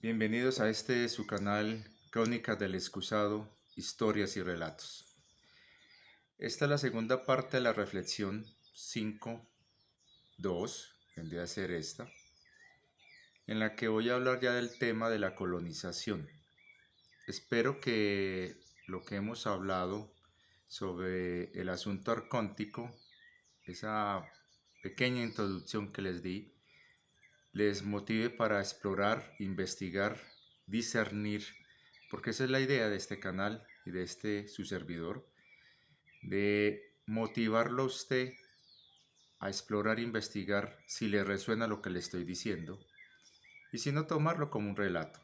Bienvenidos a su canal Crónicas del Excusado, Historias y Relatos. Esta es la segunda parte de la reflexión 5.2, vendría a ser esta, en la que voy a hablar ya del tema de la colonización. Espero que lo que hemos hablado sobre el asunto arcóntico, esa pequeña introducción que les di, les motive para explorar, investigar, discernir, porque esa es la idea de este canal y de su servidor, de motivarlo a usted a explorar e investigar si le resuena lo que le estoy diciendo y si no tomarlo como un relato.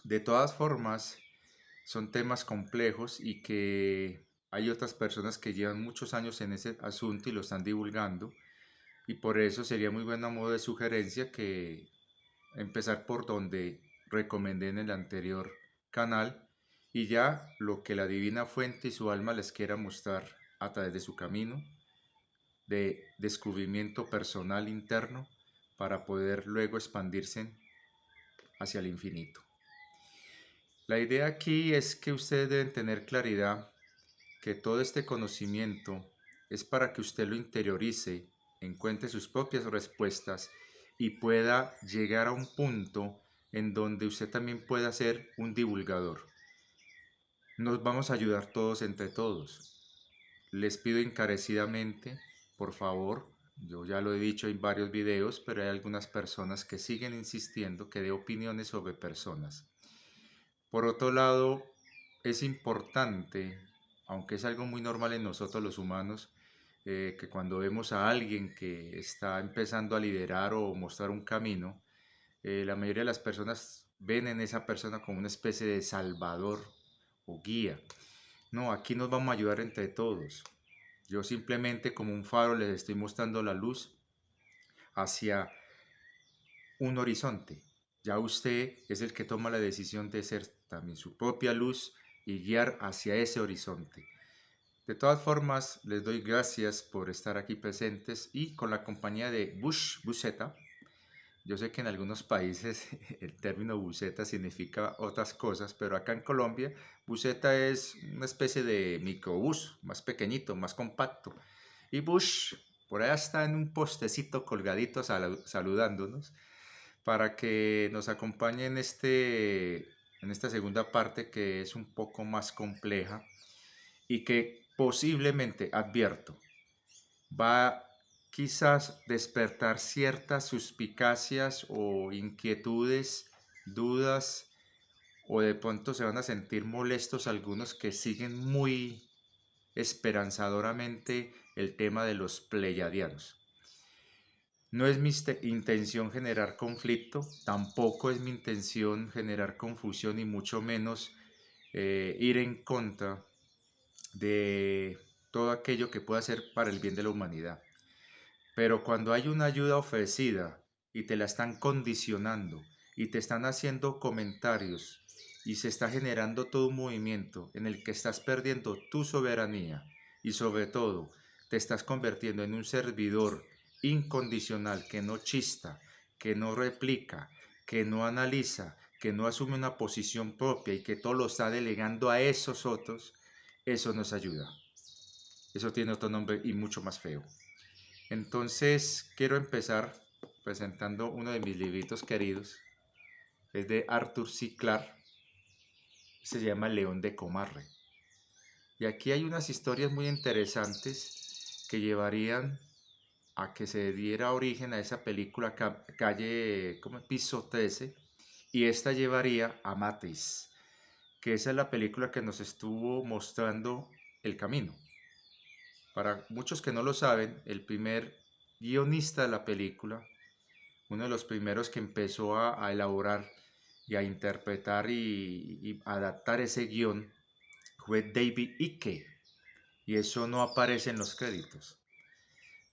De todas formas, son temas complejos y que hay otras personas que llevan muchos años en ese asunto y lo están divulgando, y por eso sería muy buena modo de sugerencia que empezar por donde recomendé en el anterior canal y ya lo que la divina fuente y su alma les quiera mostrar a través de su camino de descubrimiento personal interno para poder luego expandirse hacia el infinito. La idea aquí es que ustedes deben tener claridad que todo este conocimiento es para que usted lo interiorice, encuentre sus propias respuestas y pueda llegar a un punto en donde usted también pueda ser un divulgador. Nos vamos a ayudar todos entre todos. Les pido encarecidamente, por favor, yo ya lo he dicho en varios videos, pero hay algunas personas que siguen insistiendo que dé opiniones sobre personas. Por otro lado, es importante, aunque es algo muy normal en nosotros los humanos, que cuando vemos a alguien que está empezando a liderar o mostrar un camino, la mayoría de las personas ven en esa persona como una especie de salvador o guía. No, aquí nos vamos a ayudar entre todos. Yo simplemente como un faro les estoy mostrando la luz hacia un horizonte. Ya usted es el que toma la decisión de ser también su propia luz y guiar hacia ese horizonte. De todas formas, les doy gracias por estar aquí presentes y con la compañía de Buceta. Yo sé que en algunos países el término buceta significa otras cosas, pero acá en Colombia, buceta es una especie de microbús, más pequeñito, más compacto. Y Bush por allá está en un postecito colgadito saludándonos para que nos acompañe en esta segunda parte que es un poco más compleja y que posiblemente, advierto, va quizás despertar ciertas suspicacias o inquietudes, dudas, o de pronto se van a sentir molestos algunos que siguen muy esperanzadoramente el tema de los pleiadianos. No es mi intención generar conflicto, tampoco es mi intención generar confusión y mucho menos ir en contra de todo aquello que pueda ser para el bien de la humanidad. Pero cuando hay una ayuda ofrecida y te la están condicionando y te están haciendo comentarios y se está generando todo un movimiento en el que estás perdiendo tu soberanía y sobre todo te estás convirtiendo en un servidor incondicional que no chista, que no replica, que no analiza, que no asume una posición propia y que todo lo está delegando a esos otros, eso nos ayuda. Eso tiene otro nombre y mucho más feo. Entonces, quiero empezar presentando uno de mis libritos queridos. Es de Arthur C. Clarke. Se llama León de Comarre. Y aquí hay unas historias muy interesantes que llevarían a que se diera origen a esa película Calle, ¿cómo? Piso 13. Y esta llevaría a Matrix, que esa es la película que nos estuvo mostrando el camino. Para muchos que no lo saben, el primer guionista de la película, uno de los primeros que empezó a elaborar y a interpretar y adaptar ese guión fue David Icke, y eso no aparece en los créditos.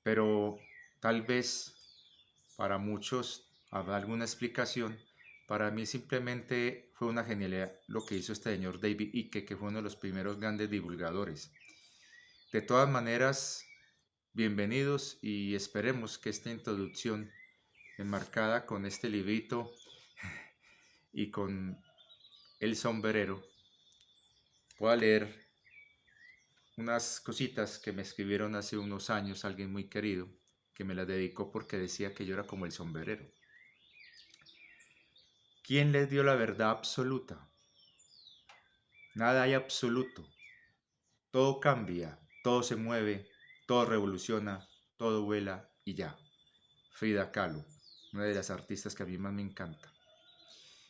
Pero tal vez para muchos habrá alguna explicación. Para mí simplemente fue una genialidad lo que hizo este señor David Icke, que fue uno de los primeros grandes divulgadores. De todas maneras, bienvenidos y esperemos que esta introducción enmarcada con este librito y con el sombrerero, voy a leer unas cositas que me escribieron hace unos años alguien muy querido, que me las dedicó porque decía que yo era como el sombrerero. ¿Quién les dio la verdad absoluta? Nada hay absoluto. Todo cambia, todo se mueve, todo revoluciona, todo vuela y ya. Frida Kahlo, una de las artistas que a mí más me encanta.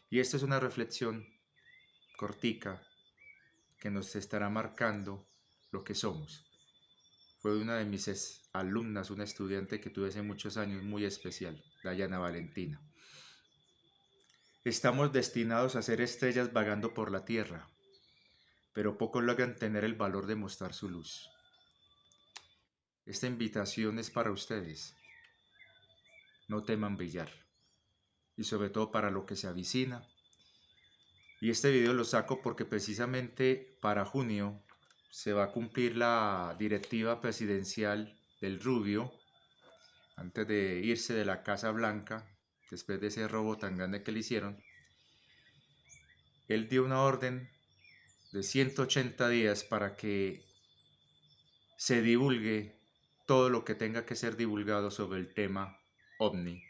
Y esta es una reflexión cortica que nos estará marcando lo que somos. Fue una de mis alumnas, una estudiante que tuve hace muchos años muy especial, Dayana Valentina. Estamos destinados a ser estrellas vagando por la tierra, pero pocos logran tener el valor de mostrar su luz. Esta invitación es para ustedes. No teman brillar, y sobre todo para lo que se avicina. Y este video lo saco porque precisamente para junio se va a cumplir la directiva presidencial del Rubio, antes de irse de la Casa Blanca, después de ese robo tan grande que le hicieron. Él dio una orden de 180 días para que se divulgue todo lo que tenga que ser divulgado sobre el tema OVNI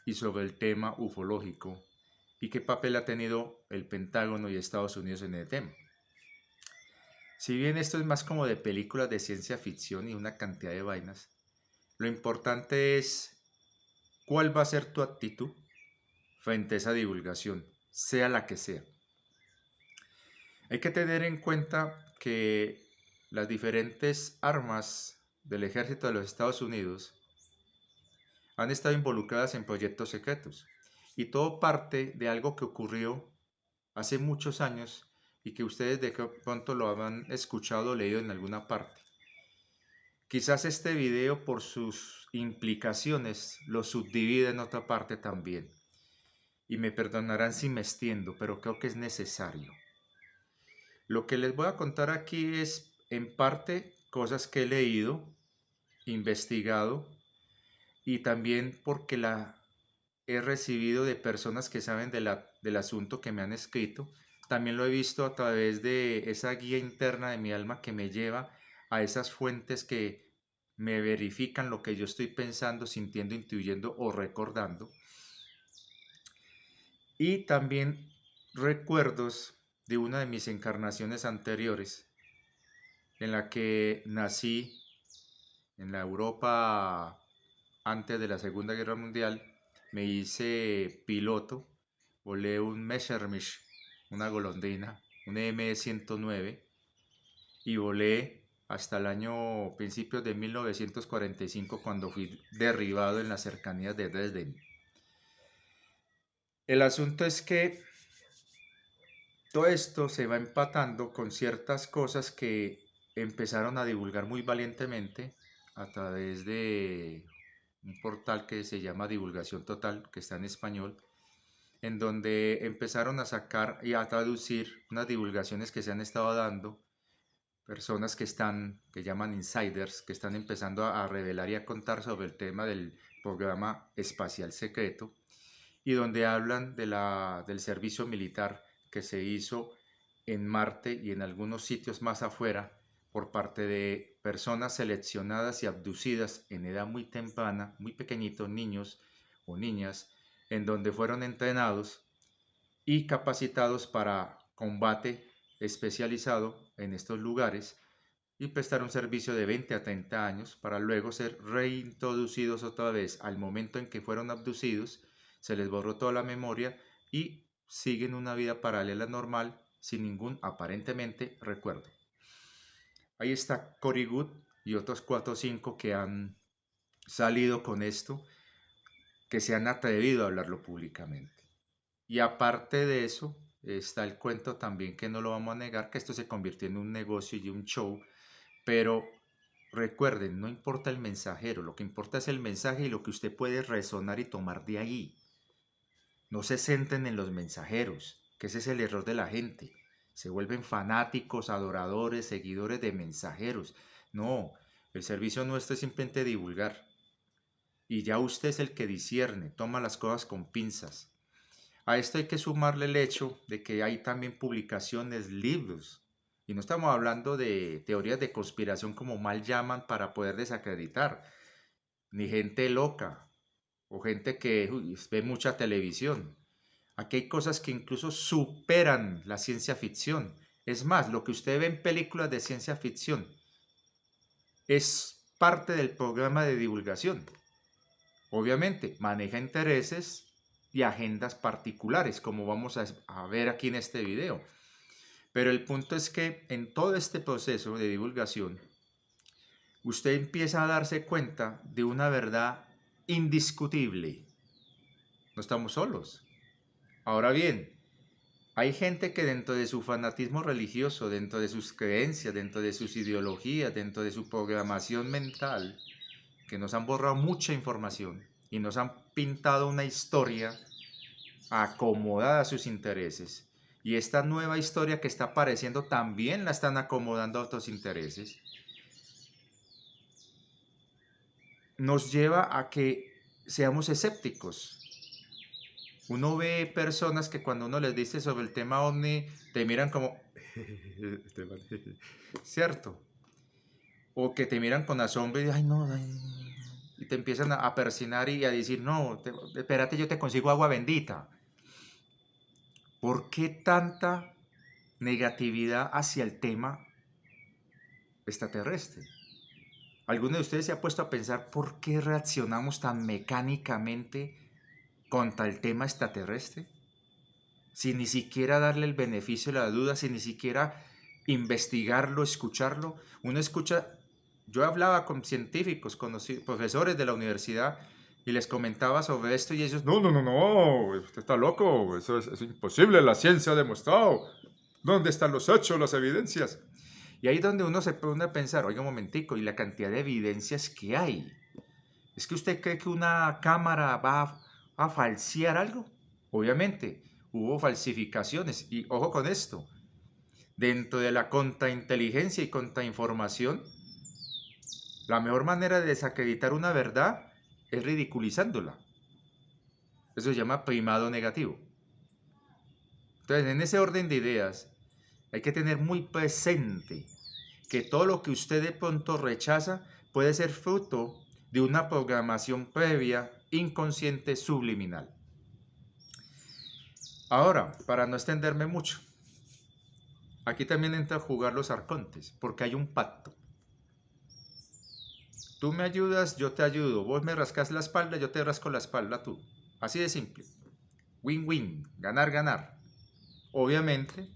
y sobre el tema ufológico y qué papel ha tenido el Pentágono y Estados Unidos en el tema. Si bien esto es más como de películas de ciencia ficción y una cantidad de vainas, lo importante es cuál va a ser tu actitud frente a esa divulgación, sea la que sea. Hay que tener en cuenta que las diferentes armas del ejército de los Estados Unidos han estado involucradas en proyectos secretos y todo parte de algo que ocurrió hace muchos años y que ustedes de pronto lo habrán escuchado o leído en alguna parte. Quizás este video por sus implicaciones lo subdivide en otra parte también. Y me perdonarán si me extiendo, pero creo que es necesario. Lo que les voy a contar aquí es en parte cosas que he leído, investigado y también porque la he recibido de personas que saben del asunto que me han escrito. También lo he visto a través de esa guía interna de mi alma que me lleva a esas fuentes que me verifican lo que yo estoy pensando, sintiendo, intuyendo o recordando. Y también recuerdos de una de mis encarnaciones anteriores, en la que nací en la Europa antes de la Segunda Guerra Mundial. Me hice piloto, volé un Messerschmitt, una golondrina, un M109, y volé hasta el año principios de 1945 cuando fui derribado en las cercanías de Dresden. El asunto es que todo esto se va empatando con ciertas cosas que empezaron a divulgar muy valientemente a través de un portal que se llama Divulgación Total, que está en español, en donde empezaron a sacar y a traducir unas divulgaciones que se han estado dando, personas que llaman insiders, que están empezando a revelar y a contar sobre el tema del programa espacial secreto, y donde hablan del servicio militar que se hizo en Marte y en algunos sitios más afuera por parte de personas seleccionadas y abducidas en edad muy temprana, muy pequeñitos, niños o niñas, en donde fueron entrenados y capacitados para combate especializado en estos lugares y prestar un servicio de 20 a 30 años para luego ser reintroducidos otra vez al momento en que fueron abducidos, se les borró toda la memoria y siguen una vida paralela normal sin ningún aparentemente recuerdo. Ahí está Cory Good y otros 4 o 5 que han salido con esto, que se han atrevido a hablarlo públicamente. Y aparte de eso, está el cuento también que no lo vamos a negar, que esto se convirtió en un negocio y un show, pero recuerden, no importa el mensajero, lo que importa es el mensaje y lo que usted puede resonar y tomar de ahí. No se centren en los mensajeros, que ese es el error de la gente. Se vuelven fanáticos, adoradores, seguidores de mensajeros. No, el servicio nuestro es simplemente divulgar. Y ya usted es el que discierne, toma las cosas con pinzas. A esto hay que sumarle el hecho de que hay también publicaciones, libros, y no estamos hablando de teorías de conspiración como mal llaman para poder desacreditar, ni gente loca o gente que ve mucha televisión. Aquí hay cosas que incluso superan la ciencia ficción. Es más, lo que usted ve en películas de ciencia ficción es parte del programa de divulgación. Obviamente, maneja intereses y agendas particulares, como vamos a ver aquí en este video. Pero el punto es que en todo este proceso de divulgación, usted empieza a darse cuenta de una verdad indiscutible. No estamos solos. Ahora bien, hay gente que dentro de su fanatismo religioso, dentro de sus creencias, dentro de sus ideologías, dentro de su programación mental, que nos han borrado mucha información y nos han pintado una historia acomodada a sus intereses. Y esta nueva historia que está apareciendo también la están acomodando a otros intereses. Nos lleva a que seamos escépticos. Uno ve personas que cuando uno les dice sobre el tema ovni, te miran como, ¿cierto? O que te miran con asombro y, ay, no, ay, y te empiezan a persinar y a decir, no, espérate, yo te consigo agua bendita. ¿Por qué tanta negatividad hacia el tema extraterrestre? ¿Alguno de ustedes se ha puesto a pensar por qué reaccionamos tan mecánicamente contra el tema extraterrestre? Sin ni siquiera darle el beneficio de la duda, sin ni siquiera investigarlo, escucharlo. Uno escucha, yo hablaba con científicos, con los profesores de la universidad y les comentaba sobre esto y ellos, no, no, no, no, usted está loco, eso es imposible, la ciencia ha demostrado. ¿Dónde están los hechos, las evidencias? Y ahí es donde uno se pone a pensar, oiga un momentico, y la cantidad de evidencias que hay. ¿Es que usted cree que una cámara va a falsear algo? Obviamente, hubo falsificaciones. Y ojo con esto, dentro de la contrainteligencia y contrainformación, la mejor manera de desacreditar una verdad es ridiculizándola. Eso se llama primado negativo. Entonces, en ese orden de ideas, hay que tener muy presente que todo lo que usted de pronto rechaza puede ser fruto de una programación previa, inconsciente, subliminal. Ahora, para no extenderme mucho, aquí también entra a jugar los arcontes, porque hay un pacto. Tú me ayudas, yo te ayudo. Vos me rascas la espalda, yo te rasco la espalda tú. Así de simple. Win-win, ganar, ganar. Obviamente,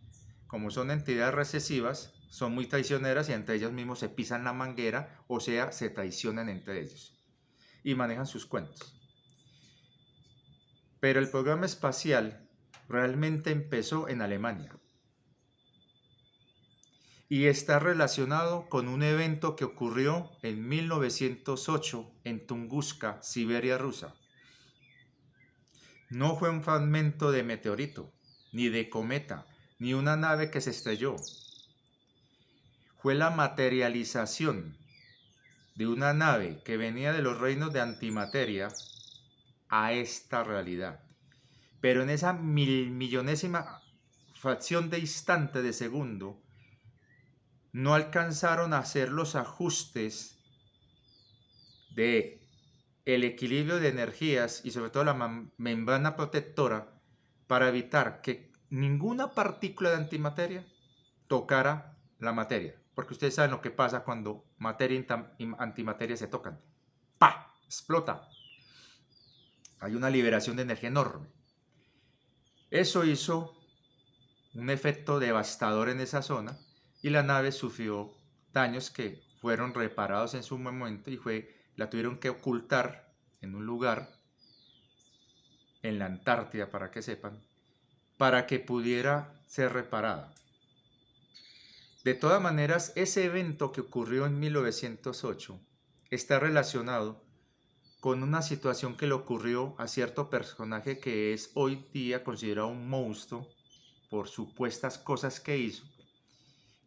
como son entidades recesivas, son muy traicioneras y entre ellos mismos se pisan la manguera, o sea, se traicionan entre ellos y manejan sus cuentos. Pero el programa espacial realmente empezó en Alemania y está relacionado con un evento que ocurrió en 1908 en Tunguska, Siberia rusa. No fue un fragmento de meteorito, ni de cometa, ni una nave que se estrelló. Fue la materialización de una nave que venía de los reinos de antimateria a esta realidad. Pero en esa millonésima fracción de instante de segundo, no alcanzaron a hacer los ajustes de el equilibrio de energías y sobre todo la membrana protectora para evitar que ninguna partícula de antimateria tocara la materia. Porque ustedes saben lo que pasa cuando materia y antimateria se tocan. ¡Pah! Explota. Hay una liberación de energía enorme. Eso hizo un efecto devastador en esa zona y la nave sufrió daños que fueron reparados en su momento y la tuvieron que ocultar en un lugar en la Antártida, para que sepan, para que pudiera ser reparada. De todas maneras, ese evento que ocurrió en 1908 está relacionado con una situación que le ocurrió a cierto personaje que es hoy día considerado un monstruo por supuestas cosas que hizo,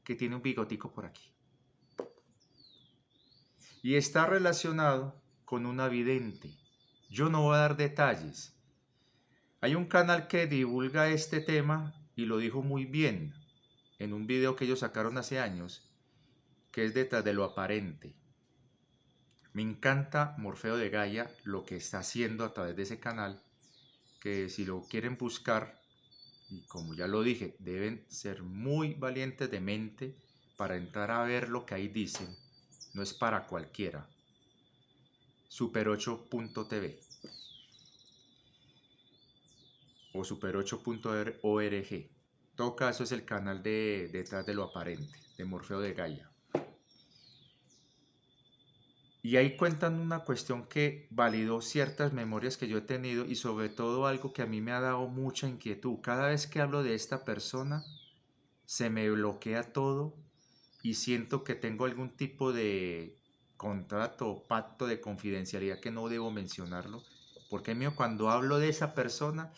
que tiene un bigotico por aquí. Y está relacionado con una vidente. Yo no voy a dar detalles, Hay un canal que divulga este tema y lo dijo muy bien en un video que ellos sacaron hace años, que es Detrás de lo Aparente. Me encanta Morfeo de Gaia lo que está haciendo a través de ese canal, que si lo quieren buscar, y como ya lo dije, deben ser muy valientes de mente para entrar a ver lo que ahí dicen. No es para cualquiera. Super8.tv o super8.org. En todo caso es el canal de Detrás de lo Aparente, de Morfeo de Gaia. Y ahí cuentan una cuestión que validó ciertas memorias que yo he tenido y sobre todo algo que a mí me ha dado mucha inquietud. Cada vez que hablo de esta persona, se me bloquea todo y siento que tengo algún tipo de contrato o pacto de confidencialidad que no debo mencionarlo. Porque mío, cuando hablo de esa persona,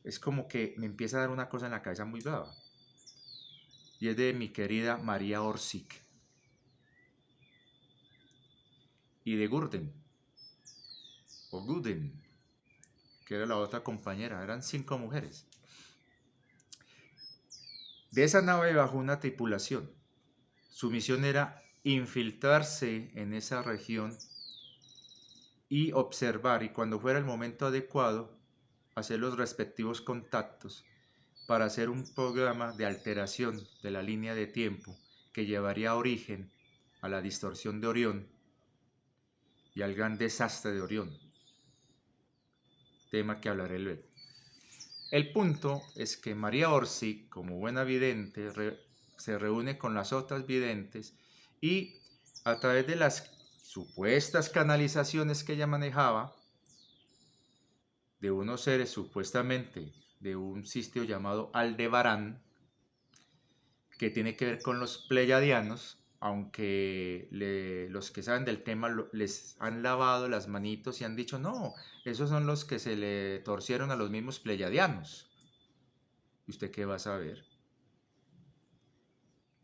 es como que me empieza a dar una cosa en la cabeza muy brava. Y es de mi querida María Orsic y de Gurden, o Guden, que era la otra compañera. Eran 5 mujeres. De esa nave bajó una tripulación. Su misión era infiltrarse en esa región y observar, y cuando fuera el momento adecuado, hacer los respectivos contactos para hacer un programa de alteración de la línea de tiempo que llevaría origen a la distorsión de Orión y al gran desastre de Orión, tema que hablaré luego. El punto es que María Orsi, como buena vidente, se reúne con las otras videntes y a través de las supuestas canalizaciones que ella manejaba, de unos seres supuestamente de un sitio llamado Aldebarán, que tiene que ver con los pleyadianos, aunque los que saben del tema les han lavado las manitos y han dicho, no, esos son los que se le torcieron a los mismos pleyadianos. ¿Y usted qué va a saber?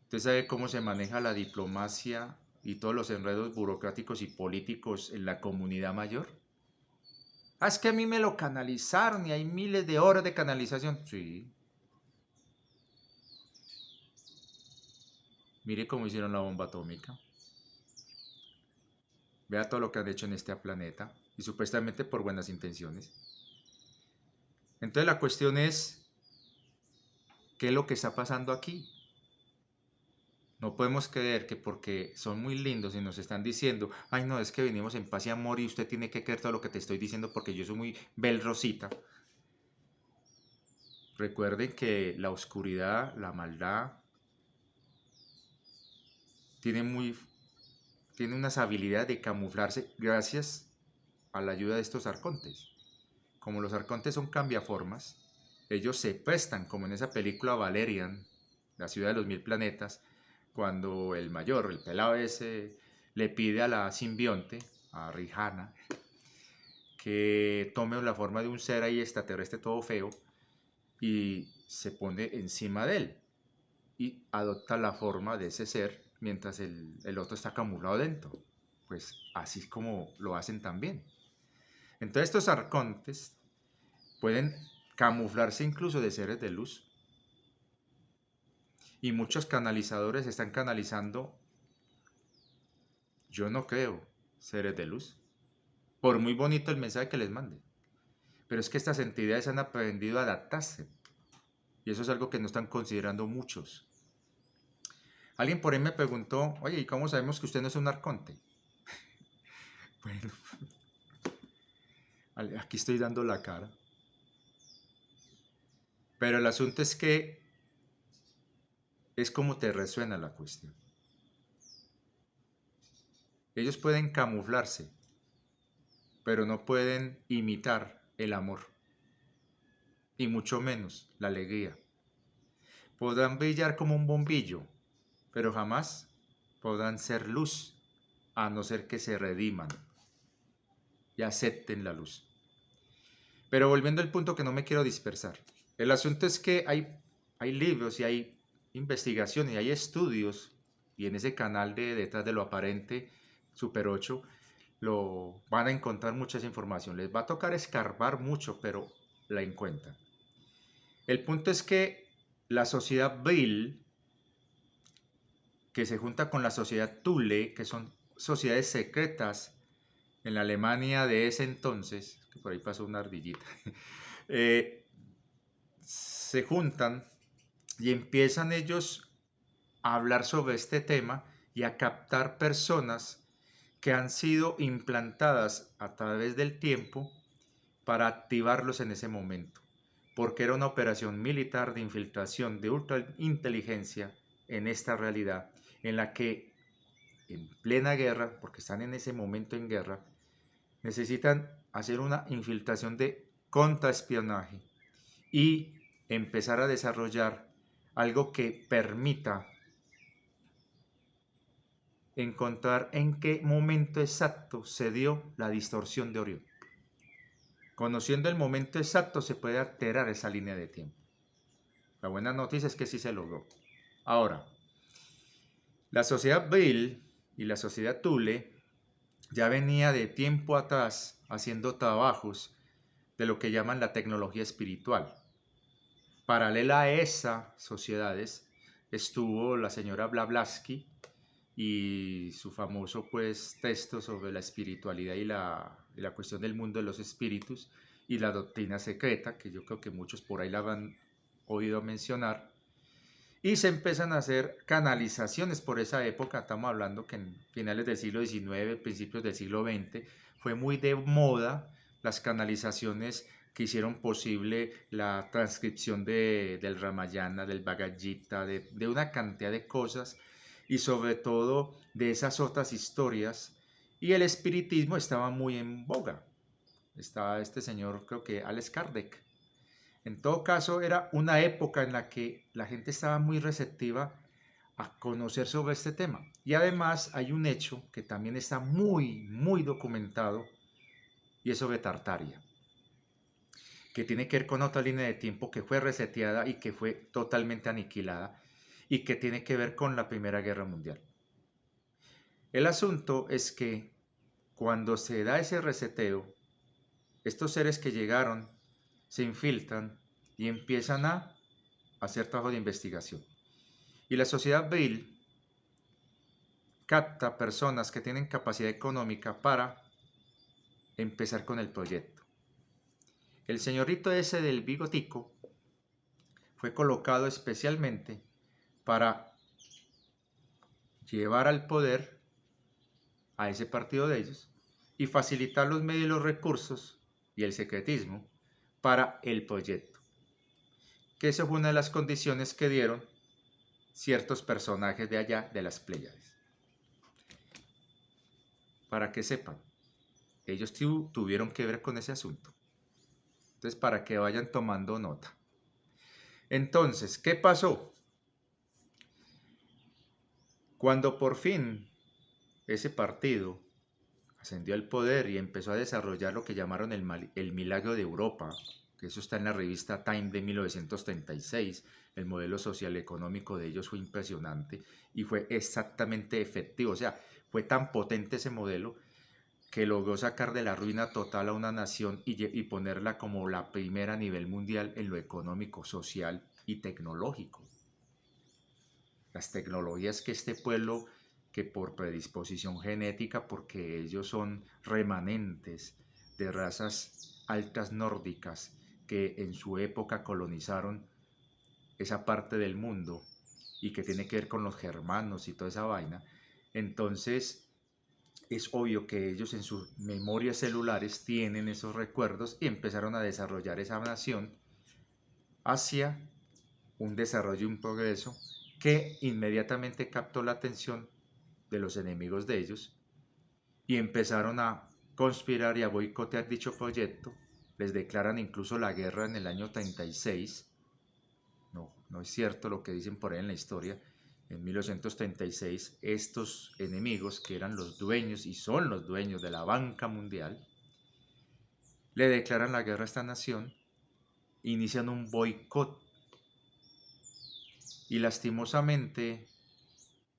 ¿Usted sabe cómo se maneja la diplomacia y todos los enredos burocráticos y políticos en la comunidad mayor? Ah, es que a mí me lo canalizaron y hay miles de horas de canalización. Sí, mire cómo hicieron la bomba atómica. Vea todo lo que han hecho en este planeta y supuestamente por buenas intenciones. Entonces la cuestión es, ¿qué es lo que está pasando aquí? No podemos creer que porque son muy lindos y nos están diciendo, ay no, es que venimos en paz y amor y usted tiene que creer todo lo que te estoy diciendo porque yo soy muy Bel Rosita. Recuerden que la oscuridad, la maldad, tiene unas habilidades de camuflarse gracias a la ayuda de estos arcontes. Como los arcontes son cambiaformas, ellos se prestan, como en esa película Valerian, la ciudad de los mil planetas, cuando el mayor, el pelado ese, le pide a la simbionte, a Rihanna, que tome la forma de un ser ahí extraterrestre todo feo y se pone encima de él y adopta la forma de ese ser mientras el otro está camuflado dentro. Pues así es como lo hacen también. Entonces estos arcontes pueden camuflarse incluso de seres de luz. Y muchos canalizadores están canalizando, yo no creo, seres de luz. Por muy bonito el mensaje que les mande. Pero es que estas entidades han aprendido a adaptarse. Y eso es algo que no están considerando muchos. Alguien por ahí me preguntó, oye, ¿y cómo sabemos que usted no es un arconte? Bueno, aquí estoy dando la cara. Pero el asunto es que es como te resuena la cuestión. Ellos pueden camuflarse, pero no pueden imitar el amor, y mucho menos la alegría. Podrán brillar como un bombillo, pero jamás podrán ser luz, a no ser que se rediman y acepten la luz. Pero volviendo al punto que no me quiero dispersar. El asunto es que hay libros y hay investigaciones y hay estudios, y en ese canal de Detrás de lo Aparente, Super 8, lo van a encontrar mucha información. Les va a tocar escarbar mucho, pero la encuentran. El punto es que la sociedad Brill, que se junta con la sociedad Thule, que son sociedades secretas en la Alemania de ese entonces, que por ahí pasó una ardillita, se juntan y empiezan ellos a hablar sobre este tema y a captar personas que han sido implantadas a través del tiempo para activarlos en ese momento, porque era una operación militar de infiltración de ultrainteligencia en esta realidad, en la que en plena guerra, porque están en ese momento en guerra, necesitan hacer una infiltración de contraespionaje y empezar a desarrollar algo que permita encontrar en qué momento exacto se dio la distorsión de Orión. Conociendo el momento exacto se puede alterar esa línea de tiempo. La buena noticia es que sí se logró. Ahora, la sociedad Brill y la sociedad Thule ya venía de tiempo atrás haciendo trabajos de lo que llaman la tecnología espiritual. Paralela a esas sociedades estuvo la señora Blavatsky y su famoso texto sobre la espiritualidad y la cuestión del mundo de los espíritus y la doctrina secreta, que yo creo que muchos por ahí la han oído mencionar, y se empiezan a hacer canalizaciones por esa época. Estamos hablando que en finales del siglo XIX, principios del siglo XX, fue muy de moda las canalizaciones que hicieron posible la transcripción del Ramayana, del Bhagavad Gita, de una cantidad de cosas y sobre todo de esas otras historias. Y el espiritismo estaba muy en boga. Estaba este señor, creo que Alex Kardec. En todo caso, era una época en la que la gente estaba muy receptiva a conocer sobre este tema. Y además hay un hecho que también está muy documentado y es sobre Tartaria, que tiene que ver con otra línea de tiempo que fue reseteada y que fue totalmente aniquilada y que tiene que ver con la Primera Guerra Mundial. El asunto es que cuando se da ese reseteo, estos seres que llegaron se infiltran y empiezan a hacer trabajo de investigación. Y la sociedad Brill capta personas que tienen capacidad económica para empezar con el proyecto. El señorito ese del bigotico fue colocado especialmente para llevar al poder a ese partido de ellos y facilitar los medios y los recursos y el secretismo para el proyecto. Que esa fue una de las condiciones que dieron ciertos personajes de allá de las Pléyades. Para que sepan, ellos tuvieron que ver con ese asunto. Entonces, para que vayan tomando nota. Entonces, ¿qué pasó? Cuando por fin ese partido ascendió al poder y empezó a desarrollar lo que llamaron el milagro de Europa, que eso está en la revista Time de 1936, el modelo social económico de ellos fue impresionante y fue exactamente efectivo, o sea, fue tan potente ese modelo que logró sacar de la ruina total a una nación y ponerla como la primera a nivel mundial en lo económico, social y tecnológico. Las tecnologías que este pueblo, que por predisposición genética, porque ellos son remanentes de razas altas nórdicas que en su época colonizaron esa parte del mundo y que tiene que ver con los germanos y toda esa vaina, entonces es obvio que ellos en sus memorias celulares tienen esos recuerdos y empezaron a desarrollar esa nación hacia un desarrollo y un progreso que inmediatamente captó la atención de los enemigos de ellos y empezaron a conspirar y a boicotear dicho proyecto. Les declaran incluso la guerra en el año 36. No es cierto lo que dicen por ahí en la historia. En 1936, estos enemigos, que eran los dueños y son los dueños de la banca mundial, le declaran la guerra a esta nación, inician un boicot y lastimosamente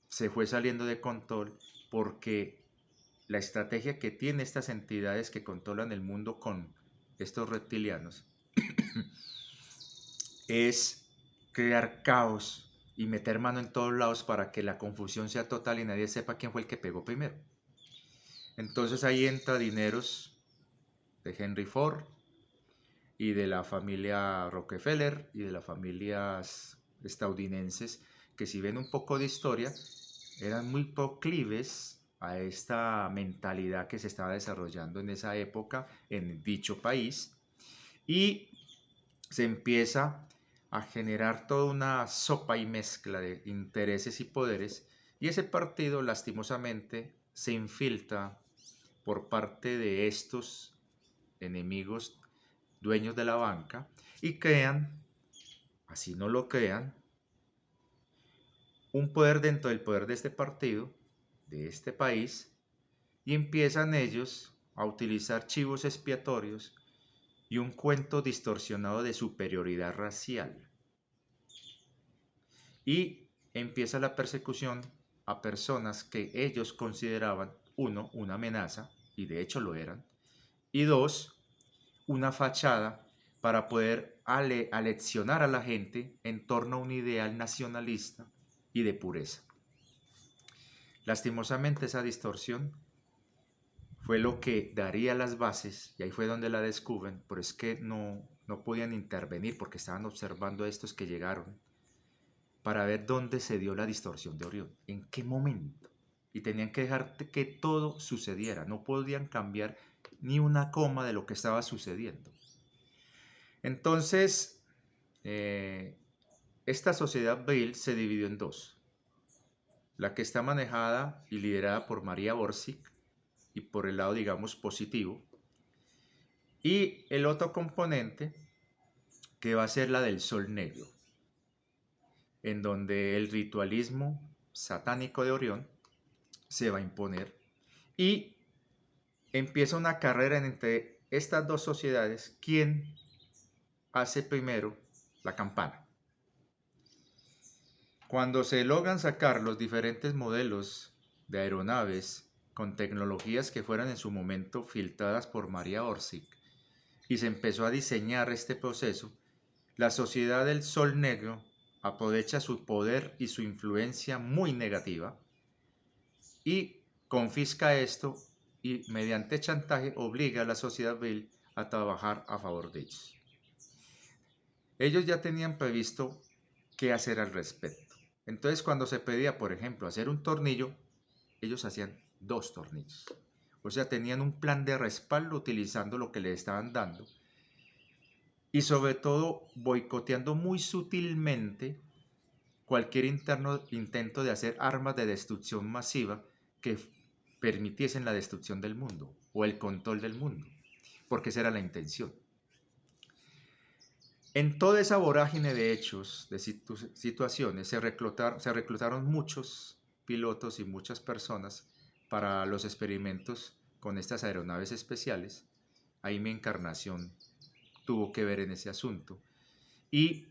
se fue saliendo de control porque la estrategia que tienen estas entidades que controlan el mundo con estos reptilianos es crear caos y meter mano en todos lados para que la confusión sea total y nadie sepa quién fue el que pegó primero. Entonces ahí entra dineros de Henry Ford y de la familia Rockefeller y de las familias estadounidenses que, si ven un poco de historia, eran muy proclives a esta mentalidad que se estaba desarrollando en esa época en dicho país, y se empieza a generar toda una sopa y mezcla de intereses y poderes, y ese partido lastimosamente se infiltra por parte de estos enemigos dueños de la banca y crean, así no lo crean, un poder dentro del poder de este partido, de este país, y empiezan ellos a utilizar chivos expiatorios y un cuento distorsionado de superioridad racial. Y empieza la persecución a personas que ellos consideraban, uno, una amenaza, y de hecho lo eran, y dos, una fachada para poder aleccionar a la gente en torno a un ideal nacionalista y de pureza. Lastimosamente esa distorsión fue lo que daría las bases, y ahí fue donde la descubren, pero es que no podían intervenir porque estaban observando a estos que llegaron para ver dónde se dio la distorsión de Orión, en qué momento. Y tenían que dejar que todo sucediera, no podían cambiar ni una coma de lo que estaba sucediendo. Entonces, esta sociedad Bail se dividió en dos. La que está manejada y liderada por María Borsic, y por el lado, digamos, positivo, y el otro componente que va a ser la del Sol Negro, en donde el ritualismo satánico de Orión se va a imponer y empieza una carrera entre estas dos sociedades: quién hace primero la campana. Cuando se logran sacar los diferentes modelos de aeronaves con tecnologías que fueran en su momento filtradas por María Orsic, y se empezó a diseñar este proceso, la sociedad del Sol Negro aprovecha su poder y su influencia muy negativa y confisca esto, y mediante chantaje obliga a la sociedad Bail a trabajar a favor de ellos. Ellos ya tenían previsto qué hacer al respecto. Entonces, cuando se pedía, por ejemplo, hacer un tornillo, ellos hacían 2 tornillos. O sea, tenían un plan de respaldo utilizando lo que le estaban dando, y sobre todo boicoteando muy sutilmente cualquier intento de hacer armas de destrucción masiva que permitiesen la destrucción del mundo o el control del mundo, porque esa era la intención. En toda esa vorágine de hechos, de situaciones, se reclutaron muchos pilotos y muchas personas para los experimentos con estas aeronaves especiales. Ahí mi encarnación tuvo que ver en ese asunto. Y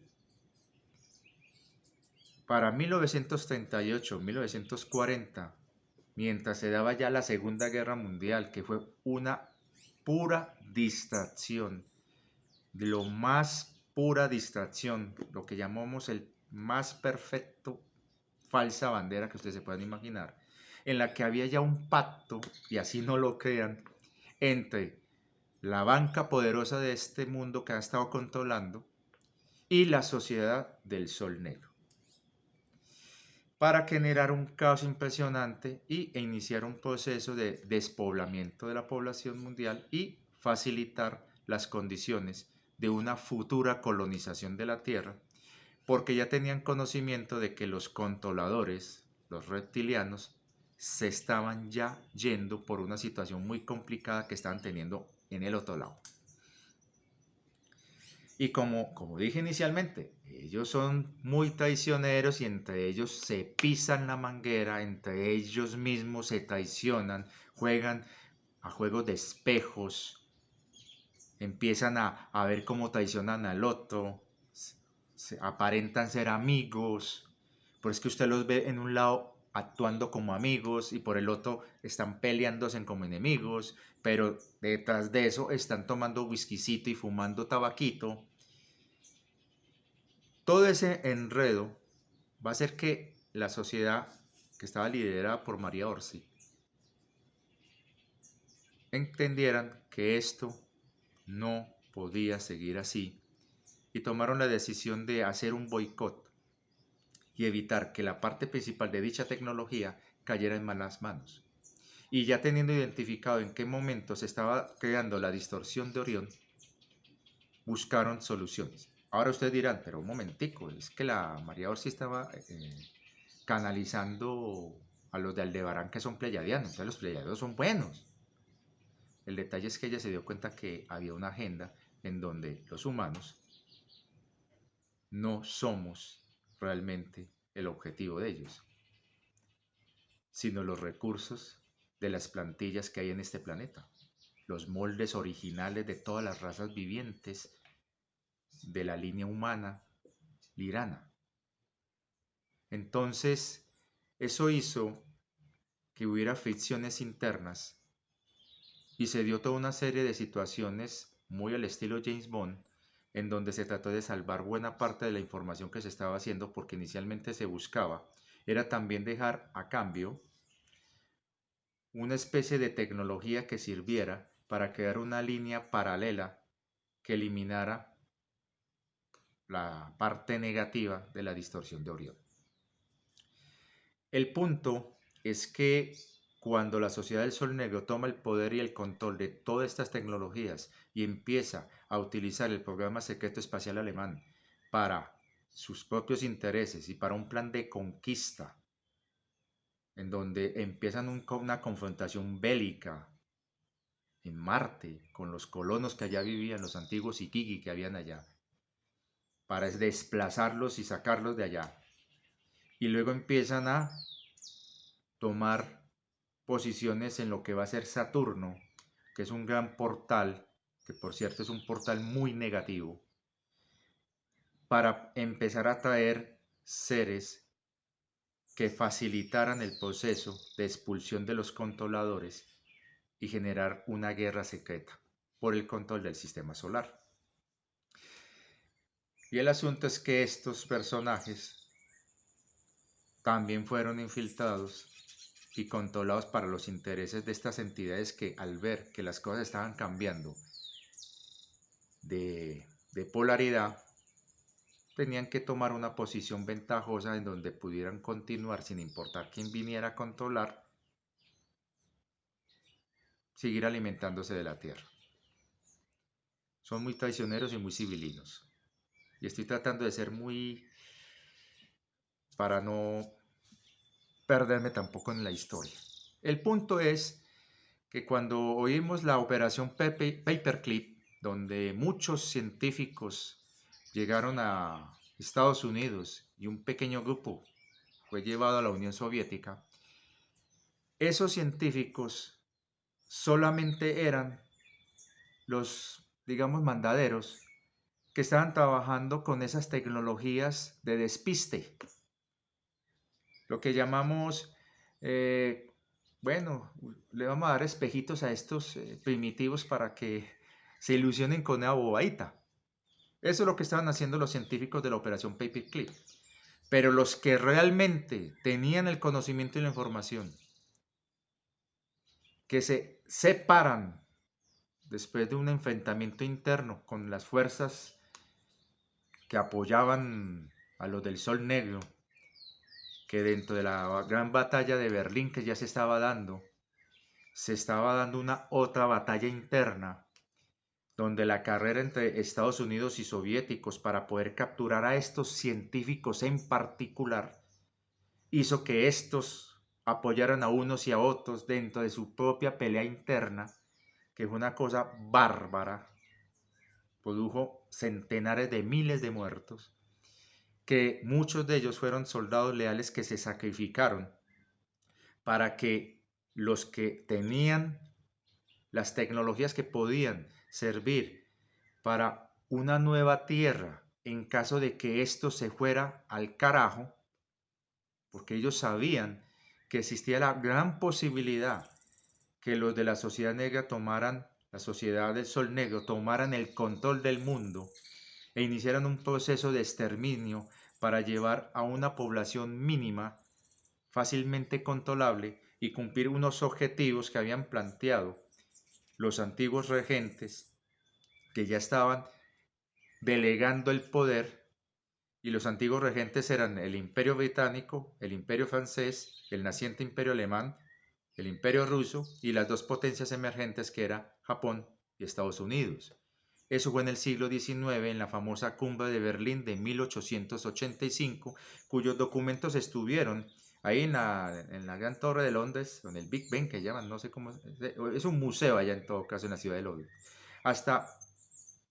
para 1938-1940, mientras se daba ya la Segunda Guerra Mundial, que fue una pura distracción, de lo más pura distracción, lo que llamamos el más perfecto falsa bandera que ustedes se puedan imaginar, en la que había ya un pacto, y así no lo crean, entre la banca poderosa de este mundo que ha estado controlando y la sociedad del Sol Negro, para generar un caos impresionante e iniciar un proceso de despoblamiento de la población mundial y facilitar las condiciones de una futura colonización de la Tierra, porque ya tenían conocimiento de que los controladores, los reptilianos, se estaban ya yendo por una situación muy complicada que estaban teniendo en el otro lado. Y como dije inicialmente, ellos son muy traicioneros y entre ellos se pisan la manguera, entre ellos mismos se traicionan, juegan a juegos de espejos, empiezan a ver cómo traicionan al otro, aparentan ser amigos, pero es que usted los ve en un lado actuando como amigos y por el otro están peleándose como enemigos, pero detrás de eso están tomando whiskycito y fumando tabaquito todo ese enredo va a hacer que la sociedad que estaba liderada por María Orsi entendieran que esto no podía seguir así y tomaron la decisión de hacer un boicot y evitar que la parte principal de dicha tecnología cayera en malas manos. Y ya teniendo identificado en qué momento se estaba creando la distorsión de Orión, buscaron soluciones. Ahora ustedes dirán, pero un momentico, es que la María Orsi estaba canalizando a los de Aldebarán que son pleyadianos, entonces los pleyadianos son buenos. El detalle es que ella se dio cuenta que había una agenda en donde los humanos no somos realmente el objetivo de ellos, sino los recursos de las plantillas que hay en este planeta, los moldes originales de todas las razas vivientes de la línea humana lirana. Entonces, eso hizo que hubiera fricciones internas y se dio toda una serie de situaciones muy al estilo James Bond, en donde se trató de salvar buena parte de la información que se estaba haciendo, porque inicialmente se buscaba era también dejar a cambio una especie de tecnología que sirviera para crear una línea paralela que eliminara la parte negativa de la distorsión de Orión. El punto es que cuando la Sociedad del Sol Negro toma el poder y el control de todas estas tecnologías y empieza a utilizar el programa secreto espacial alemán para sus propios intereses y para un plan de conquista, en donde empiezan una confrontación bélica en Marte con los colonos que allá vivían, los antiguos Ikiki que habían allá, para desplazarlos y sacarlos de allá. Y luego empiezan a tomar posiciones en lo que va a ser Saturno, que es un gran portal, que por cierto es un portal muy negativo, para empezar a traer seres que facilitaran el proceso de expulsión de los controladores y generar una guerra secreta por el control del sistema solar. Y el asunto es que estos personajes también fueron infiltrados y controlados para los intereses de estas entidades que, al ver que las cosas estaban cambiando de polaridad, tenían que tomar una posición ventajosa en donde pudieran continuar sin importar quién viniera a controlar, seguir alimentándose de la tierra. Son muy traicioneros y muy civilinos. Y estoy tratando de ser muy, para no perderme tampoco en la historia. El punto es que cuando oímos la operación Paperclip, donde muchos científicos llegaron a Estados Unidos y un pequeño grupo fue llevado a la Unión Soviética, esos científicos solamente eran los, digamos, mandaderos que estaban trabajando con esas tecnologías de despiste, lo que llamamos, bueno, le vamos a dar espejitos a estos primitivos para que se ilusionen con una bobadita. Eso es lo que estaban haciendo los científicos de la operación Paperclip. Pero los que realmente tenían el conocimiento y la información, que se separan después de un enfrentamiento interno con las fuerzas que apoyaban a los del Sol Negro, que dentro de la gran batalla de Berlín que ya se estaba dando una otra batalla interna, donde la carrera entre Estados Unidos y soviéticos para poder capturar a estos científicos en particular hizo que estos apoyaran a unos y a otros dentro de su propia pelea interna, que fue una cosa bárbara, produjo centenares de miles de muertos, que muchos de ellos fueron soldados leales que se sacrificaron para que los que tenían las tecnologías que podían servir para una nueva tierra en caso de que esto se fuera al carajo, porque ellos sabían que existía la gran posibilidad que los de la sociedad negra tomaran, la sociedad del Sol Negro, tomaran el control del mundo. e iniciaron un proceso de exterminio para llevar a una población mínima fácilmente controlable y cumplir unos objetivos que habían planteado los antiguos regentes, que ya estaban delegando el poder, y los antiguos regentes eran el Imperio Británico, el Imperio Francés, el naciente Imperio Alemán, el Imperio Ruso y las dos potencias emergentes que era Japón y Estados Unidos. Eso fue en el siglo XIX, en la famosa Cumbre de Berlín de 1885, cuyos documentos estuvieron ahí en la Gran Torre de Londres, en el Big Ben que llaman, no sé cómo, es un museo allá en todo caso en la ciudad de Londres, hasta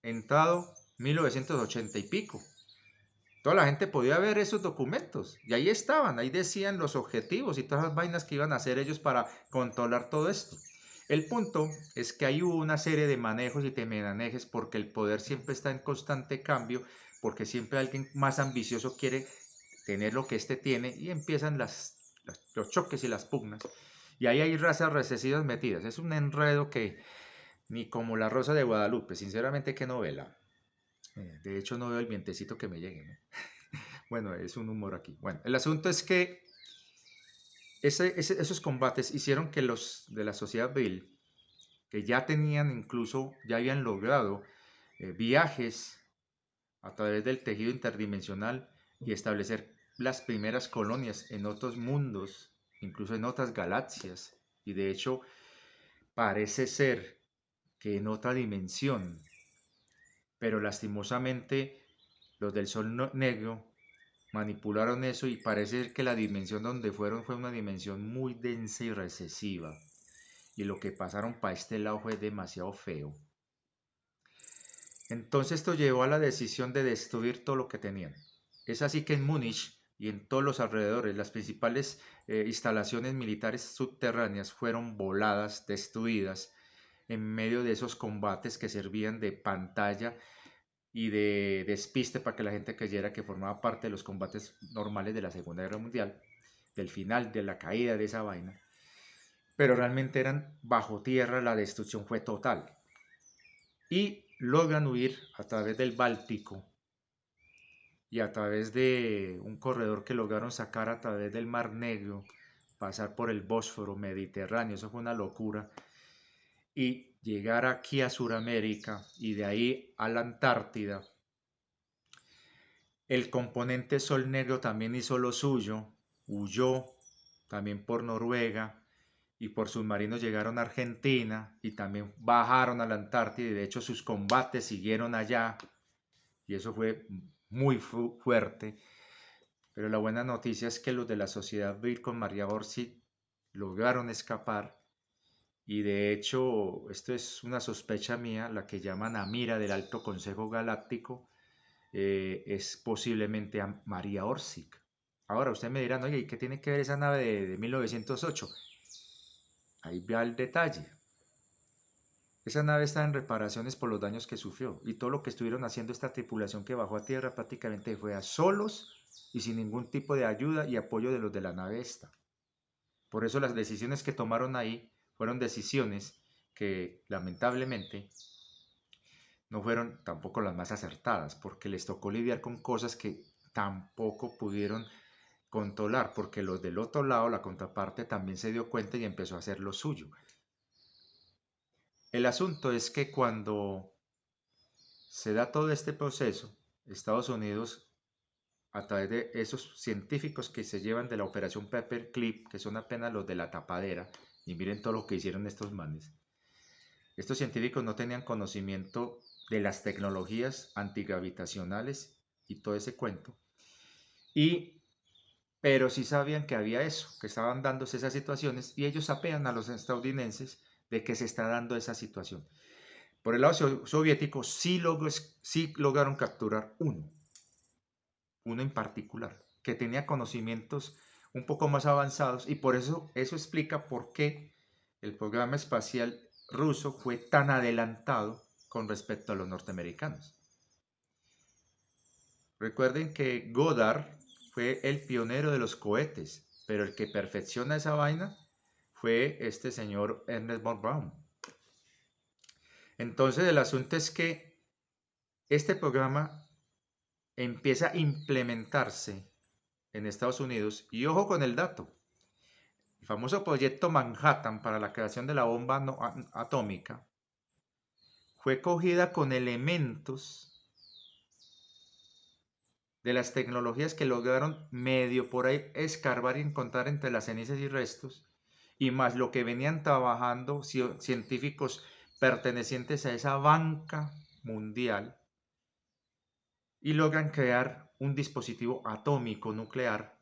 entrado 1980 y pico. Toda la gente podía ver esos documentos y ahí estaban, ahí decían los objetivos y todas las vainas que iban a hacer ellos para controlar todo esto. El punto es que hay una serie de manejos y temenanejes porque el poder siempre está en constante cambio, porque siempre alguien más ambicioso quiere tener lo que éste tiene y empiezan los choques y las pugnas. Y ahí hay razas recesivas metidas. Es un enredo que ni como la Rosa de Guadalupe, sinceramente, qué novela. De hecho, no veo el vientecito que me llegue, ¿no? Bueno, es un humor aquí. Bueno, el asunto es que esos combates hicieron que los de la sociedad civil, que ya tenían incluso, ya habían logrado viajes a través del tejido interdimensional y establecer las primeras colonias en otros mundos, incluso en otras galaxias. Y de hecho, parece ser que en otra dimensión, pero lastimosamente los del Sol Negro manipularon eso y parece que la dimensión donde fueron fue una dimensión muy densa y recesiva. Y lo que pasaron para este lado fue demasiado feo. Entonces esto llevó a la decisión de destruir todo lo que tenían. Es así que en Múnich y en todos los alrededores las principales instalaciones militares subterráneas fueron voladas, destruidas en medio de esos combates que servían de pantalla y de despiste para que la gente creyera que formaba parte de los combates normales de la Segunda Guerra Mundial, del final, de la caída de esa vaina, pero realmente eran bajo tierra, la destrucción fue total. Y logran huir a través del Báltico y a través de un corredor que lograron sacar a través del Mar Negro, pasar por el Bósforo Mediterráneo, eso fue una locura, y llegar aquí a Sudamérica y de ahí a la Antártida. El componente Sol Negro también hizo lo suyo, huyó también por Noruega y por submarinos llegaron a Argentina y también bajaron a la Antártida y de hecho sus combates siguieron allá y eso fue muy fuerte. Pero la buena noticia es que los de la Sociedad Bill con María Borsi lograron escapar y de hecho esto es una sospecha mía, la que llaman Amira del Alto Consejo Galáctico es posiblemente a María Orsic. Ahora usted me dirá, oye, ¿y qué tiene que ver esa nave de 1908? Ahí va el detalle. Esa nave está en reparaciones por los daños que sufrió y todo lo que estuvieron haciendo esta tripulación que bajó a tierra prácticamente fue a solos y sin ningún tipo de ayuda y apoyo de los de la nave esta. Por eso las decisiones que tomaron ahí fueron decisiones que lamentablemente no fueron tampoco las más acertadas, porque les tocó lidiar con cosas que tampoco pudieron controlar, porque los del otro lado, la contraparte, también se dio cuenta y empezó a hacer lo suyo. El asunto es que cuando se da todo este proceso, Estados Unidos, a través de esos científicos que se llevan de la operación Paperclip, que son apenas los de la tapadera, y miren todo lo que hicieron estos manes, estos científicos no tenían conocimiento de las tecnologías antigravitacionales y todo ese cuento, pero sí sabían que había eso, que estaban dándose esas situaciones y ellos apean a los estadounidenses de que se está dando esa situación. Por el lado soviético sí lograron capturar uno en particular, que tenía conocimientos un poco más avanzados y por eso explica por qué el programa espacial ruso fue tan adelantado con respecto a los norteamericanos. Recuerden que Goddard fue el pionero de los cohetes, pero el que perfecciona esa vaina fue este señor Ernest von Braun. Entonces el asunto es que este programa empieza a implementarse en Estados Unidos, y ojo con el dato, el famoso proyecto Manhattan para la creación de la bomba atómica fue cogida con elementos de las tecnologías que lograron medio por ahí escarbar y encontrar entre las cenizas y restos, y más lo que venían trabajando científicos pertenecientes a esa banca mundial, y logran crear un dispositivo atómico nuclear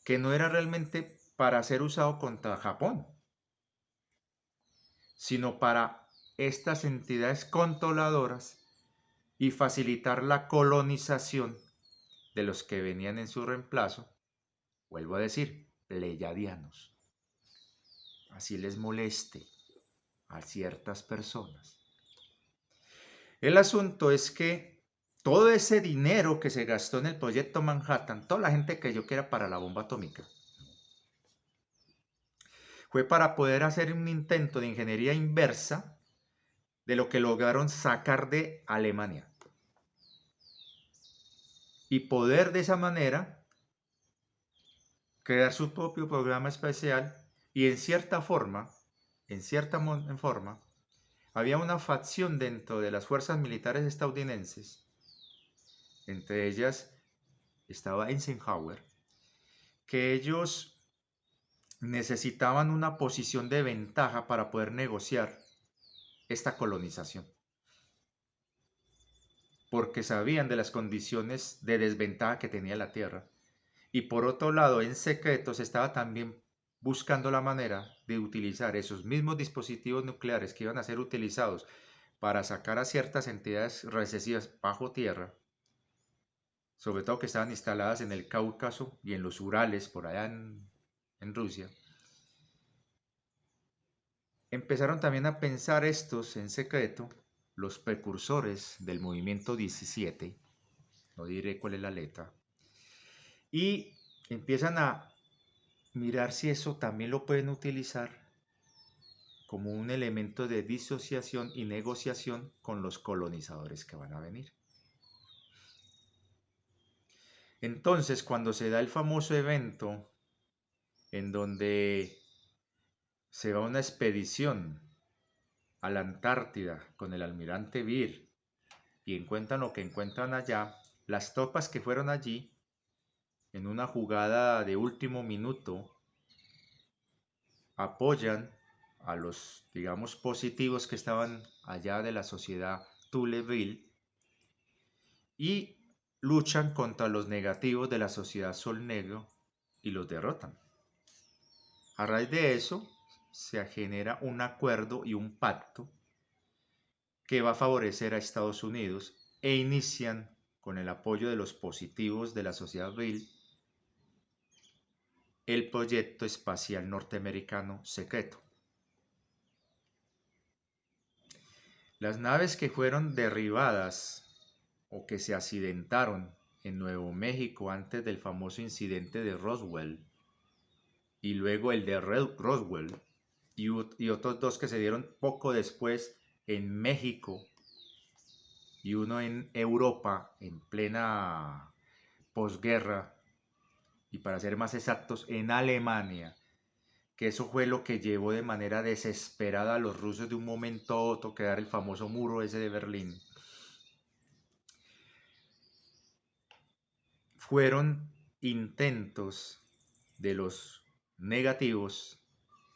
que no era realmente para ser usado contra Japón, sino para estas entidades controladoras y facilitar la colonización de los que venían en su reemplazo, vuelvo a decir, pleyadianos. Así les moleste a ciertas personas. El asunto es que todo ese dinero que se gastó en el proyecto Manhattan, toda la gente creyó que era para la bomba atómica, fue para poder hacer un intento de ingeniería inversa de lo que lograron sacar de Alemania y poder de esa manera crear su propio programa espacial. Y en cierta forma, había una facción dentro de las fuerzas militares estadounidenses, entre ellas estaba Eisenhower, que ellos necesitaban una posición de ventaja para poder negociar esta colonización, porque sabían de las condiciones de desventaja que tenía la Tierra. Y por otro lado, en secreto se estaba también buscando la manera de utilizar esos mismos dispositivos nucleares que iban a ser utilizados para sacar a ciertas entidades recesivas bajo tierra, sobre todo que estaban instaladas en el Cáucaso y en los Urales, por allá en Rusia. Empezaron también a pensar estos en secreto, los precursores del movimiento 17, no diré cuál es la letra, y empiezan a mirar si eso también lo pueden utilizar como un elemento de disociación y negociación con los colonizadores que van a venir. Entonces, cuando se da el famoso evento en donde se va una expedición a la Antártida con el almirante Beer y encuentran lo que encuentran allá, las tropas que fueron allí, en una jugada de último minuto, apoyan a los, digamos, positivos que estaban allá de la sociedad Tuleville y luchan contra los negativos de la sociedad Sol Negro y los derrotan. A raíz de eso se genera un acuerdo y un pacto que va a favorecer a Estados Unidos e inician con el apoyo de los positivos de la sociedad Bill el proyecto espacial norteamericano secreto. Las naves que fueron derribadas o que se accidentaron en Nuevo México antes del famoso incidente de Roswell y luego el de Roswell y otros dos que se dieron poco después en México y uno en Europa en plena posguerra, y para ser más exactos en Alemania, que eso fue lo que llevó de manera desesperada a los rusos de un momento a otro a crear el famoso muro ese de Berlín. Fueron intentos de los negativos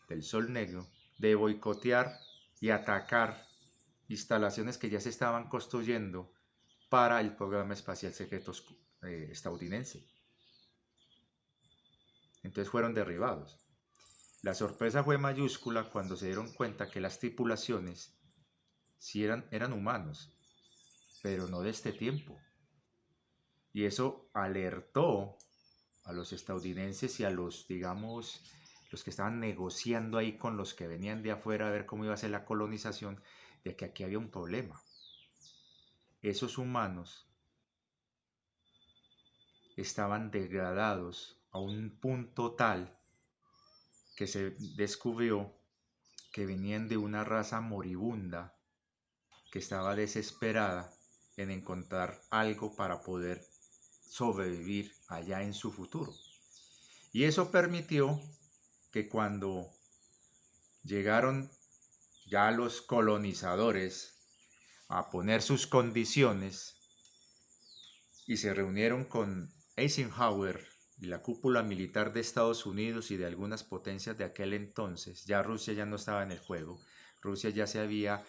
del Sol Negro de boicotear y atacar instalaciones que ya se estaban construyendo para el programa espacial secreto estadounidense. Entonces fueron derribados. La sorpresa fue mayúscula cuando se dieron cuenta que las tripulaciones sí eran humanos, pero no de este tiempo. Y eso alertó a los estadounidenses y a los, digamos, los que estaban negociando ahí con los que venían de afuera a ver cómo iba a ser la colonización, de que aquí había un problema. Esos humanos estaban degradados a un punto tal que se descubrió que venían de una raza moribunda que estaba desesperada en encontrar algo para poder sobrevivir allá en su futuro. Y eso permitió que cuando llegaron ya los colonizadores a poner sus condiciones y se reunieron con Eisenhower y la cúpula militar de Estados Unidos y de algunas potencias de aquel entonces, ya Rusia ya no estaba en el juego, Rusia ya se había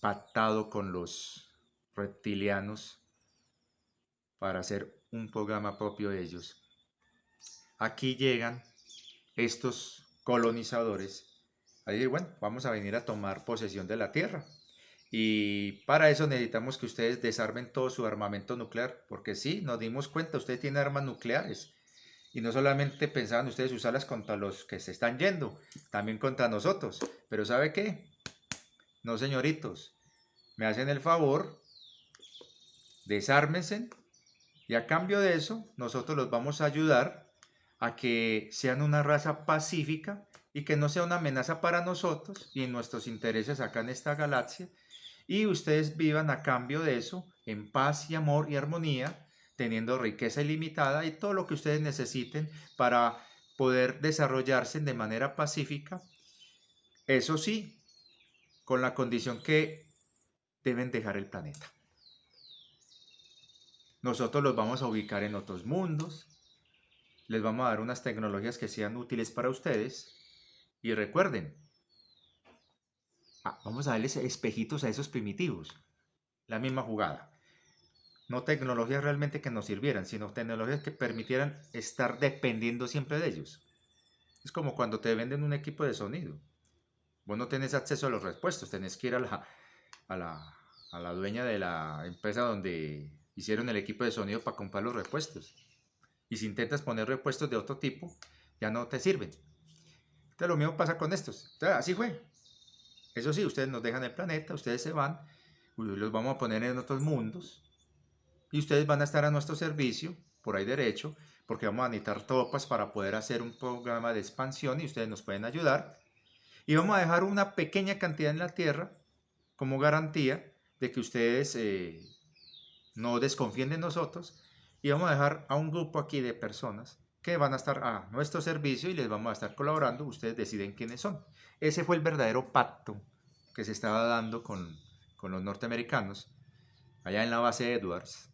pactado con los reptilianos para hacer un programa propio de ellos. Aquí llegan estos colonizadores a decir, bueno, vamos a venir a tomar posesión de la tierra. Y para eso necesitamos que ustedes desarmen todo su armamento nuclear, porque sí, nos dimos cuenta, ustedes tienen armas nucleares. Y no solamente pensaban ustedes usarlas contra los que se están yendo, también contra nosotros. Pero ¿sabe qué? No, señoritos, me hacen el favor, desármense y a cambio de eso nosotros los vamos a ayudar a que sean una raza pacífica y que no sea una amenaza para nosotros y en nuestros intereses acá en esta galaxia. Y ustedes vivan a cambio de eso en paz y amor y armonía, teniendo riqueza ilimitada y todo lo que ustedes necesiten para poder desarrollarse de manera pacífica. Eso sí, con la condición que deben dejar el planeta. Nosotros los vamos a ubicar en otros mundos, les vamos a dar unas tecnologías que sean útiles para ustedes y recuerden, vamos a darles espejitos a esos primitivos, la misma jugada. No tecnologías realmente que nos sirvieran, sino tecnologías que permitieran estar dependiendo siempre de ellos. Es como cuando te venden un equipo de sonido. Vos no tenés acceso a los repuestos, tenés que ir a la dueña de la empresa donde hicieron el equipo de sonido para comprar los repuestos. Y si intentas poner repuestos de otro tipo, ya no te sirven. Entonces lo mismo pasa con estos. Entonces, así fue. Eso sí, ustedes nos dejan el planeta, ustedes se van, los vamos a poner en otros mundos y ustedes van a estar a nuestro servicio, por ahí derecho, porque vamos a necesitar tropas para poder hacer un programa de expansión y ustedes nos pueden ayudar. Y vamos a dejar una pequeña cantidad en la Tierra como garantía de que ustedes no desconfíen de nosotros y vamos a dejar a un grupo aquí de personas que van a estar a nuestro servicio y les vamos a estar colaborando, ustedes deciden quiénes son. Ese fue el verdadero pacto que se estaba dando con los norteamericanos allá en la base de Edwards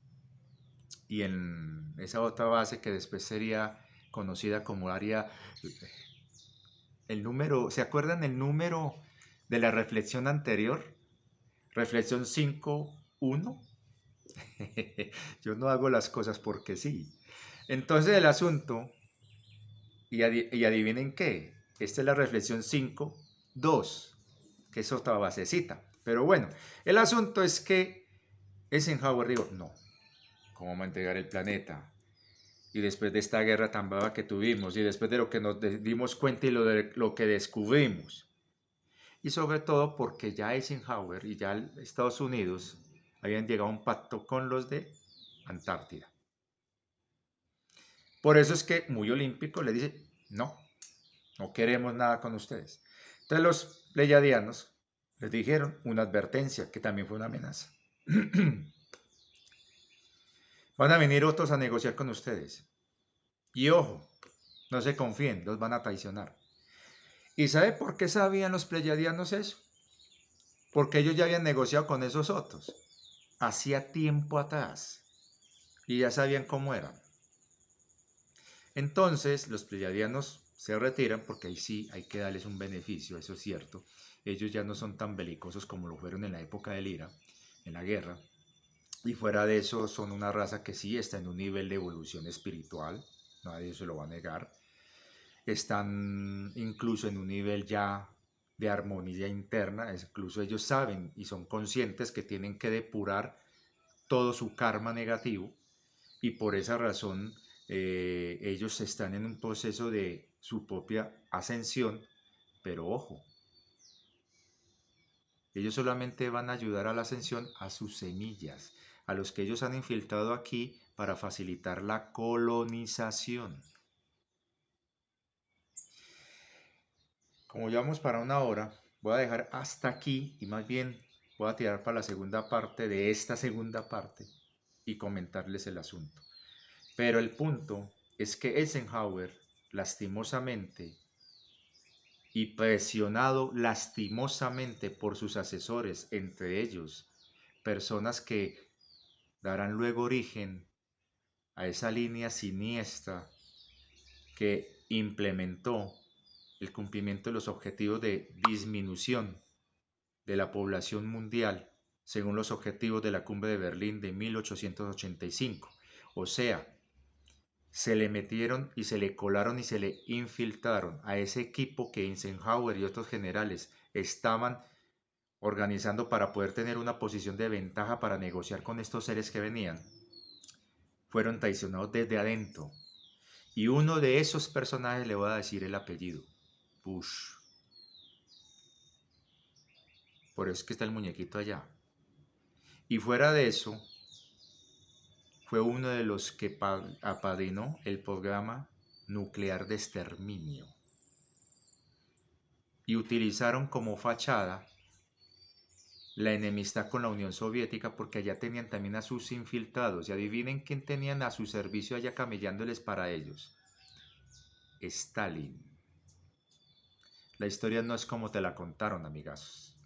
y en esa otra base que después sería conocida como área, el número, ¿se acuerdan el número de la reflexión anterior? Reflexión 5.1. Yo no hago las cosas porque sí. Entonces el asunto, y adivinen qué, esta es la reflexión 5.2, que es otra basecita. Pero bueno, el asunto es que Eisenhower dijo, no, ¿cómo vamos a entregar el planeta? Y después de esta guerra tan brava que tuvimos, y después de lo que nos dimos cuenta y lo que descubrimos, y sobre todo porque ya Eisenhower y ya Estados Unidos habían llegado a un pacto con los de Antártida. Por eso es que muy olímpico le dice, no, no queremos nada con ustedes. Entonces los pleiadianos les dijeron una advertencia, que también fue una amenaza. Van a venir otros a negociar con ustedes. Y ojo, no se confíen, los van a traicionar. ¿Y sabe por qué sabían los pleiadianos eso? Porque ellos ya habían negociado con esos otros. Hacía tiempo atrás. Y ya sabían cómo eran. Entonces los pleiadianos se retiran porque ahí sí hay que darles un beneficio, eso es cierto. Ellos ya no son tan belicosos como lo fueron en la época del IRA, en la guerra. Y fuera de eso son una raza que sí está en un nivel de evolución espiritual, nadie se lo va a negar. Están incluso en un nivel ya de armonía interna, incluso ellos saben y son conscientes que tienen que depurar todo su karma negativo y por esa razón ellos están en un proceso de su propia ascensión, pero ojo, ellos solamente van a ayudar a la ascensión a sus semillas, a los que ellos han infiltrado aquí para facilitar la colonización. Como llevamos para una hora, voy a dejar hasta aquí y más bien voy a tirar para la segunda parte de esta segunda parte y comentarles el asunto. Pero el punto es que Eisenhower, lastimosamente, y presionado lastimosamente por sus asesores, entre ellos personas que darán luego origen a esa línea siniestra que implementó el cumplimiento de los objetivos de disminución de la población mundial según los objetivos de la Cumbre de Berlín de 1885. O sea, se le metieron y se le colaron y se le infiltraron a ese equipo que Eisenhower y otros generales estaban organizando para poder tener una posición de ventaja para negociar con estos seres que venían. Fueron traicionados desde adentro. Y uno de esos personajes, le voy a decir el apellido, Bush. Por eso es que está el muñequito allá. Y fuera de eso, fue uno de los que apadrinó el programa nuclear de exterminio. Y utilizaron como fachada la enemistad con la Unión Soviética porque allá tenían también a sus infiltrados. Y adivinen quién tenían a su servicio allá camellándoles para ellos. Stalin. La historia no es como te la contaron, amigazos.